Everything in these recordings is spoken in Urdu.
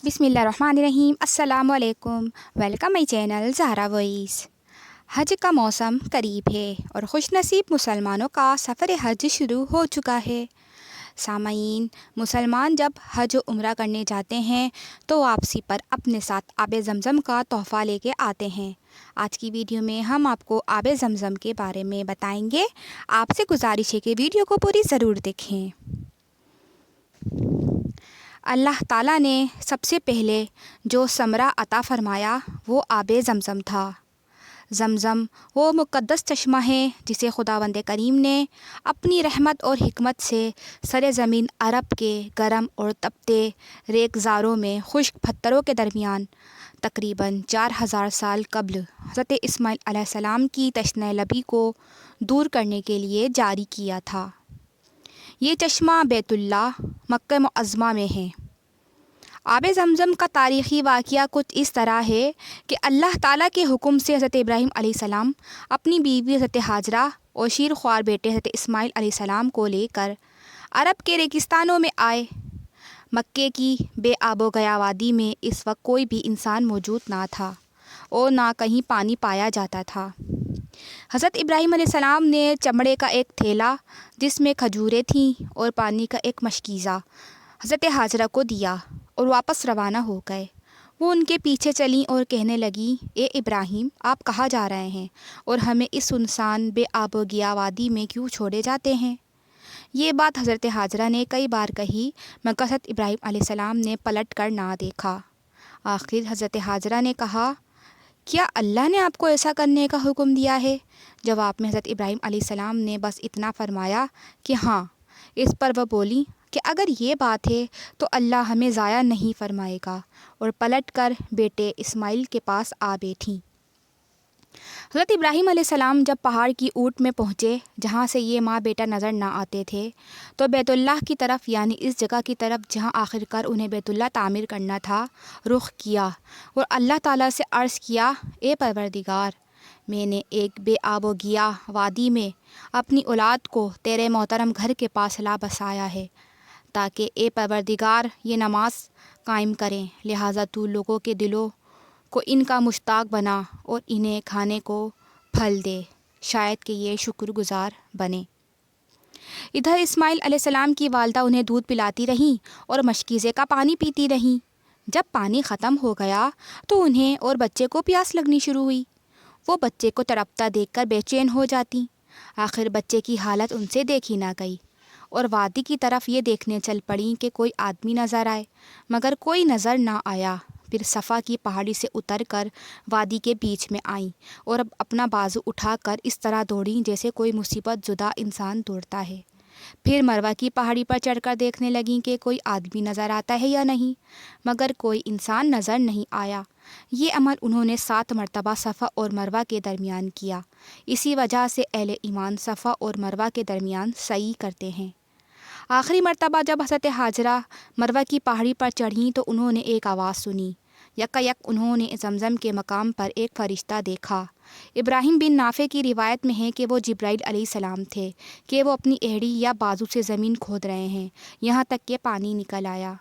بسم اللہ الرحمن الرحیم۔ السلام علیکم، welcome my channel Zahra voice. حج کا موسم قریب ہے اور خوش نصیب مسلمانوں کا سفر حج شروع ہو چکا ہے۔ سامعین، مسلمان جب حج و عمرہ کرنے جاتے ہیں تو واپسی پر اپنے ساتھ آب زمزم کا تحفہ لے کے آتے ہیں۔ آج کی ویڈیو میں ہم آپ کو آب زمزم کے بارے میں بتائیں گے۔ آپ سے گزارش ہے کہ ویڈیو کو پوری ضرور دیکھیں۔ اللہ تعالیٰ نے سب سے پہلے جو ثمرہ عطا فرمایا وہ آب زمزم تھا۔ زمزم وہ مقدس چشمہ ہے جسے خداوند کریم نے اپنی رحمت اور حکمت سے سرزمین عرب کے گرم اور تپتے ریگزاروں میں خشک پتھروں کے درمیان تقریباً 4000 سال قبل حضرت اسماعیل علیہ السلام کی تشنہ لبی کو دور کرنے کے لیے جاری کیا تھا۔ یہ چشمہ بیت اللہ مکہ معظمہ میں ہے۔ آب زمزم کا تاریخی واقعہ کچھ اس طرح ہے کہ اللہ تعالیٰ کے حکم سے حضرت ابراہیم علیہ السلام اپنی بیوی حضرت ہاجرہ اور شیر خوار بیٹے حضرت اسماعیل علیہ السلام کو لے کر عرب کے ریگستانوں میں آئے۔ مکے کی بے آب و گیا وادی میں اس وقت کوئی بھی انسان موجود نہ تھا اور نہ کہیں پانی پایا جاتا تھا۔ حضرت ابراہیم علیہ السلام نے چمڑے کا ایک تھیلا جس میں کھجوریں تھیں اور پانی کا ایک مشکیزہ حضرت ہاجرہ کو دیا اور واپس روانہ ہو گئے۔ وہ ان کے پیچھے چلیں اور کہنے لگیں، اے ابراہیم، آپ کہاں جا رہے ہیں اور ہمیں اس سنسان بے آب و گیا وادی میں کیوں چھوڑے جاتے ہیں؟ یہ بات حضرت ہاجرہ نے کئی بار کہی مگر حضرت ابراہیم علیہ السلام نے پلٹ کر نہ دیکھا۔ آخر حضرت ہاجرہ نے کہا، کیا اللہ نے آپ کو ایسا کرنے کا حکم دیا ہے؟ جواب میں حضرت ابراہیم علیہ السلام نے بس اتنا فرمایا کہ ہاں۔ اس پر وہ بولی کہ اگر یہ بات ہے تو اللہ ہمیں ضائع نہیں فرمائے گا، اور پلٹ کر بیٹے اسماعیل کے پاس آ بیٹھیں۔ حضرت ابراہیم علیہ السلام جب پہاڑ کی اونٹ میں پہنچے جہاں سے یہ ماں بیٹا نظر نہ آتے تھے تو بیت اللہ کی طرف، یعنی اس جگہ کی طرف جہاں آخرکار انہیں بیت اللہ تعمیر کرنا تھا، رخ کیا اور اللہ تعالیٰ سے عرض کیا، اے پروردگار، میں نے ایک بے آب و گیا وادی میں اپنی اولاد کو تیرے محترم گھر کے پاس لا بسایا ہے تاکہ اے پروردگار یہ نماز قائم کریں، لہٰذا تو لوگوں کے دلوں کو ان کا مشتاق بنا اور انہیں کھانے کو پھل دے، شاید کہ یہ شکر گزار بنے۔ ادھر اسماعیل علیہ السلام کی والدہ انہیں دودھ پلاتی رہیں اور مشکیزے کا پانی پیتی رہیں۔ جب پانی ختم ہو گیا تو انہیں اور بچے کو پیاس لگنی شروع ہوئی۔ وہ بچے کو تڑپتا دیکھ کر بے چین ہو جاتی۔ آخر بچے کی حالت ان سے دیکھی نہ گئی اور وادی کی طرف یہ دیکھنے چل پڑیں کہ کوئی آدمی نظر آئے، مگر کوئی نظر نہ آیا۔ پھر صفا کی پہاڑی سے اتر کر وادی کے بیچ میں آئیں اور اب اپنا بازو اٹھا کر اس طرح دوڑیں جیسے کوئی مصیبت زدہ انسان دوڑتا ہے۔ پھر مروہ کی پہاڑی پر چڑھ کر دیکھنے لگیں کہ کوئی آدمی نظر آتا ہے یا نہیں، مگر کوئی انسان نظر نہیں آیا۔ یہ عمل انہوں نے 7 مرتبہ صفا اور مروہ کے درمیان کیا۔ اسی وجہ سے اہل ایمان صفا اور مروہ کے درمیان سعی کرتے ہیں۔ آخری مرتبہ جب حضرت ہاجرہ مروہ کی پہاڑی پر چڑھیں تو انہوں نے ایک آواز سنی۔ یکایک انہوں نے زمزم کے مقام پر ایک فرشتہ دیکھا۔ ابراہیم بن نافع کی روایت میں ہے کہ وہ جبرائیل علیہ السلام تھے کہ وہ اپنی ایڑی یا بازو سے زمین کھود رہے ہیں یہاں تک کہ پانی نکل آیا۔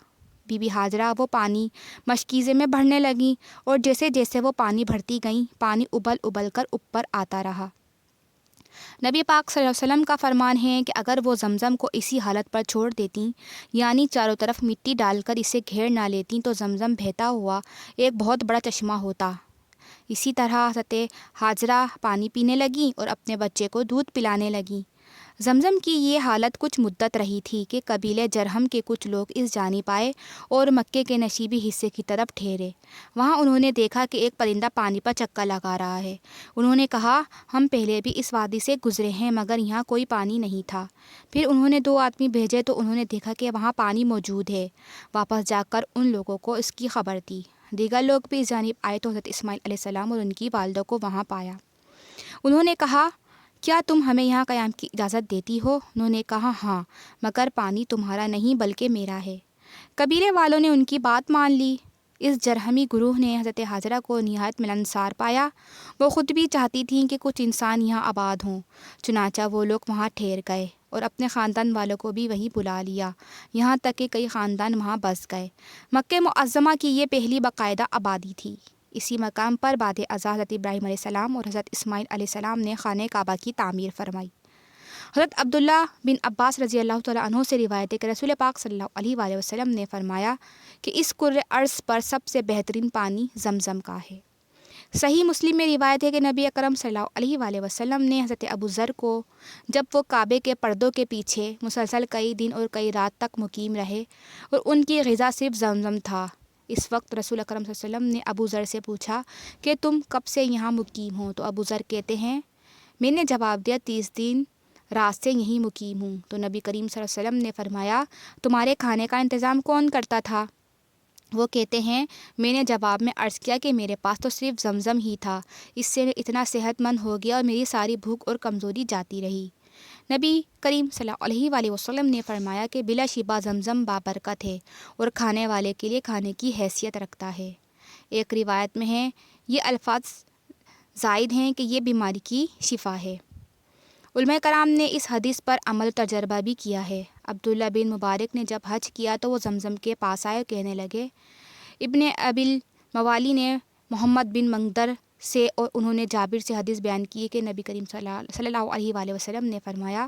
بی بی ہاجرہ وہ پانی مشکیزے میں بھرنے لگیں اور جیسے جیسے وہ پانی بھرتی گئیں پانی ابل ابل کر اوپر آتا رہا۔ نبی پاک صلی اللہ علیہ وسلم کا فرمان ہے کہ اگر وہ زمزم کو اسی حالت پر چھوڑ دیتیں، یعنی چاروں طرف مٹی ڈال کر اسے گھیر نہ لیتیں، تو زمزم بہتا ہوا ایک بہت بڑا چشمہ ہوتا۔ اسی طرح حضرت ہاجرہ پانی پینے لگیں اور اپنے بچے کو دودھ پلانے لگیں۔ زمزم کی یہ حالت کچھ مدت رہی تھی کہ قبیلے جرہم کے کچھ لوگ اس جانب آئے اور مکے کے نشیبی حصے کی طرف ٹھہرے۔ وہاں انہوں نے دیکھا کہ ایک پرندہ پانی پر چکر لگا رہا ہے۔ انہوں نے کہا، ہم پہلے بھی اس وادی سے گزرے ہیں مگر یہاں کوئی پانی نہیں تھا۔ پھر انہوں نے 2 آدمی بھیجے تو انہوں نے دیکھا کہ وہاں پانی موجود ہے۔ واپس جا کر ان لوگوں کو اس کی خبر دی۔ دیگر لوگ بھی اس جانب آئے تو حضرت اسماعیل علیہ السلام اور ان کی والدہ کو وہاں پایا۔ انہوں نے کہا، کیا تم ہمیں یہاں قیام کی اجازت دیتی ہو؟ انہوں نے کہا، ہاں، مگر پانی تمہارا نہیں بلکہ میرا ہے۔ قبیلے والوں نے ان کی بات مان لی۔ اس جرہمی گروہ نے حضرت ہاجرہ کو نہایت ملنسار پایا۔ وہ خود بھی چاہتی تھیں کہ کچھ انسان یہاں آباد ہوں، چنانچہ وہ لوگ وہاں ٹھہر گئے اور اپنے خاندان والوں کو بھی وہیں بلا لیا، یہاں تک کہ کئی خاندان وہاں بس گئے۔ مکہ معظمہ کی یہ پہلی باقاعدہ آبادی تھی۔ اسی مقام پر بعد ازاں حضرت ابراہیم علیہ السلام اور حضرت اسماعیل علیہ السلام نے خانہ کعبہ کی تعمیر فرمائی۔ حضرت عبداللہ بن عباس رضی اللہ تعالیٰ عنہ سے روایت ہے کہ رسول پاک صلی اللہ علیہ وآلہ وسلم نے فرمایا کہ اس کرۂ ارض پر سب سے بہترین پانی زمزم کا ہے۔ صحیح مسلم میں روایت ہے کہ نبی اکرم صلی اللہ علیہ وآلہ وسلم نے حضرت ابو ذر کو، جب وہ کعبے کے پردوں کے پیچھے مسلسل کئی دن اور کئی رات تک مقیم رہے اور ان کی غذا صرف زمزم تھا، اس وقت رسول اکرم صلی اللہ علیہ وسلم نے ابو ذر سے پوچھا کہ تم کب سے یہاں مقیم ہو؟ تو ابو ذر کہتے ہیں میں نے جواب دیا 30 دن رات سے یہیں مقیم ہوں۔ تو نبی کریم صلی اللہ علیہ وسلم نے فرمایا تمہارے کھانے کا انتظام کون کرتا تھا؟ وہ کہتے ہیں میں نے جواب میں عرض کیا کہ میرے پاس تو صرف زمزم ہی تھا، اس سے میں اتنا صحت مند ہو گیا اور میری ساری بھوک اور کمزوری جاتی رہی۔ نبی کریم صلی اللہ علیہ وآلہ وسلم نے فرمایا کہ بلا شبہ زمزم بابرکت ہے اور کھانے والے کے لیے کھانے کی حیثیت رکھتا ہے۔ ایک روایت میں ہے یہ الفاظ زائد ہیں کہ یہ بیماری کی شفا ہے۔ علماء کرام نے اس حدیث پر عمل تجربہ بھی کیا ہے۔ عبداللہ بن مبارک نے جب حج کیا تو وہ زمزم کے پاس آئے اور کہنے لگے۔ ابن ابی الموالی نے محمد بن منگدر سے اور انہوں نے جابر سے حدیث بیان کی کہ نبی کریم صلی اللہ علیہ وآلہ وسلم نے فرمایا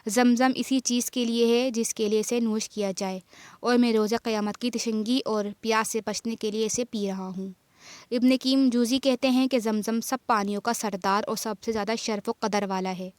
زمزم اسی چیز کے لیے ہے جس کے لیے اسے نوش کیا جائے، اور میں روز قیامت کی تشنگی اور پیاس سے بچنے کے لیے اسے پی رہا ہوں۔ ابن قیم جوزی کہتے ہیں کہ زمزم سب پانیوں کا سردار اور سب سے زیادہ شرف و قدر والا ہے،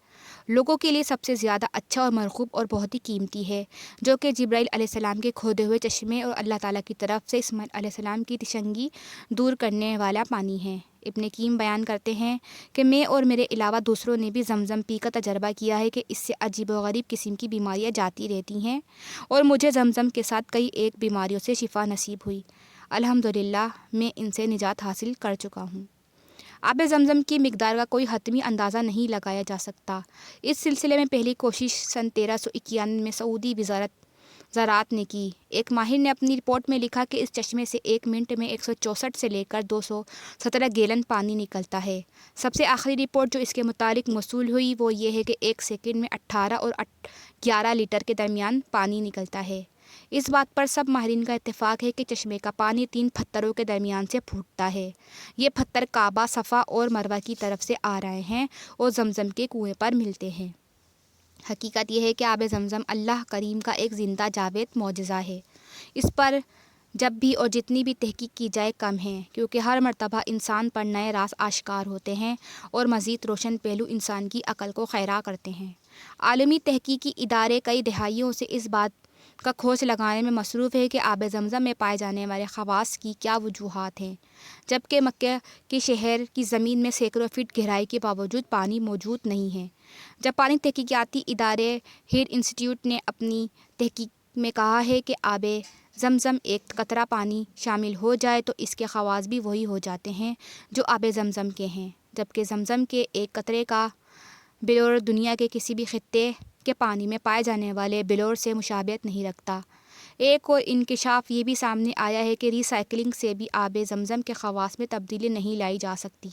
لوگوں کے لیے سب سے زیادہ اچھا اور مرغوب اور بہت ہی قیمتی ہے، جو کہ جبرائیل علیہ السلام کے کھودے ہوئے چشمے اور اللہ تعالیٰ کی طرف سے اسماعیل علیہ السلام کی تشنگی دور کرنے والا پانی ہے۔ ابن قیم بیان کرتے ہیں کہ میں اور میرے علاوہ دوسروں نے بھی زمزم پی کا تجربہ کیا ہے کہ اس سے عجیب و غریب قسم کی بیماریاں جاتی رہتی ہیں، اور مجھے زمزم کے ساتھ کئی ایک بیماریوں سے شفا نصیب ہوئی۔ الحمدللہ میں ان سے نجات حاصل کر چکا ہوں۔ آب زمزم کی مقدار کا کوئی حتمی اندازہ نہیں لگایا جا سکتا۔ اس سلسلے میں پہلی کوشش سن 1391 میں سعودی وزارت زراعت نے کی۔ ایک ماہر نے اپنی رپورٹ میں لکھا کہ اس چشمے سے ایک منٹ میں 164 سے لے کر 217 گیلن پانی نکلتا ہے۔ سب سے آخری رپورٹ جو اس کے متعلق موصول ہوئی وہ یہ ہے کہ ایک سیکنڈ میں 18 اور 11 لیٹر کے درمیان پانی نکلتا ہے۔ اس بات پر سب ماہرین کا اتفاق ہے کہ چشمے کا پانی 3 پتھروں کے درمیان سے پھوٹتا ہے۔ یہ پتھر کعبہ، صفا اور مروہ کی طرف سے آ رہے ہیں اور زمزم کے کنویں پر ملتے ہیں۔ حقیقت یہ ہے کہ آب زمزم اللہ کریم کا ایک زندہ جاوید معجزہ ہے۔ اس پر جب بھی اور جتنی بھی تحقیق کی جائے کم ہے، کیونکہ ہر مرتبہ انسان پر نئے راز آشکار ہوتے ہیں اور مزید روشن پہلو انسان کی عقل کو خیرہ کرتے ہیں۔ عالمی تحقیقی ادارے کئی دہائیوں سے اس بات کا کھوج لگانے میں مصروف ہے کہ آب زمزم میں پائے جانے والے خواص کی کیا وجوہات ہیں، جبکہ مکہ کے شہر کی زمین میں سینکڑوں فٹ گہرائی کے باوجود پانی موجود نہیں ہے۔ جاپانی تحقیقاتی ادارے ہیڈ انسٹی ٹیوٹ نے اپنی تحقیق میں کہا ہے کہ آب زمزم ایک قطرہ پانی شامل ہو جائے تو اس کے خواص بھی وہی ہو جاتے ہیں جو آب زمزم کے ہیں، جبکہ زمزم کے ایک قطرے کا بلور دنیا کے کسی بھی خطے کے پانی میں پائے جانے والے بلور سے مشابہت نہیں رکھتا۔ ایک اور انکشاف یہ بھی سامنے آیا ہے کہ ری سائیکلنگ سے بھی آب زمزم کے خواص میں تبدیلی نہیں لائی جا سکتی۔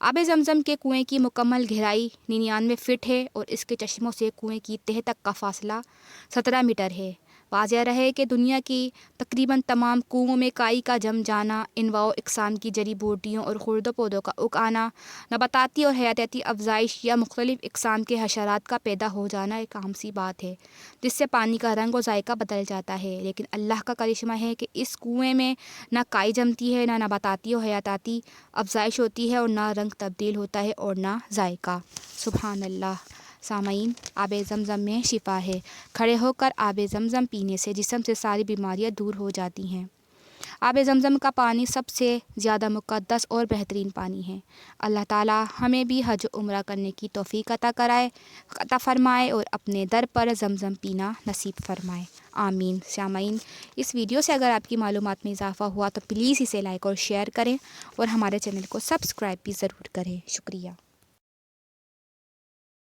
آب زمزم کے کنویں کی مکمل گہرائی 99 فٹ ہے اور اس کے چشموں سے کنویں کی تہہ تک کا فاصلہ 17 میٹر ہے۔ واضح رہے کہ دنیا کی تقریباً تمام کنوؤں میں کائی کا جم جانا، انواع و اقسام کی جڑی بوٹیوں اور خرد و پودوں کا اگ آنا، نباتاتی اور حیاتیاتی افزائش یا مختلف اقسام کے حشرات کا پیدا ہو جانا ایک عام سی بات ہے، جس سے پانی کا رنگ و ذائقہ بدل جاتا ہے۔ لیکن اللہ کا کرشمہ ہے کہ اس کنویں میں نہ کائی جمتی ہے، نہ نباتاتی اور حیاتیاتی افزائش ہوتی ہے، اور نہ رنگ تبدیل ہوتا ہے اور نہ ذائقہ۔ سبحان اللہ۔ سامعین، آب زمزم میں شفا ہے۔ کھڑے ہو کر آب زمزم پینے سے جسم سے ساری بیماریاں دور ہو جاتی ہیں۔ آب زمزم کا پانی سب سے زیادہ مقدس اور بہترین پانی ہے۔ اللہ تعالی ہمیں بھی حج و عمرہ کرنے کی توفیق عطا فرمائے اور اپنے در پر زمزم پینا نصیب فرمائے، آمین۔ سامعین، اس ویڈیو سے اگر آپ کی معلومات میں اضافہ ہوا تو پلیز اسے لائک اور شیئر کریں اور ہمارے چینل کو سبسکرائب بھی ضرور کریں۔ شکریہ۔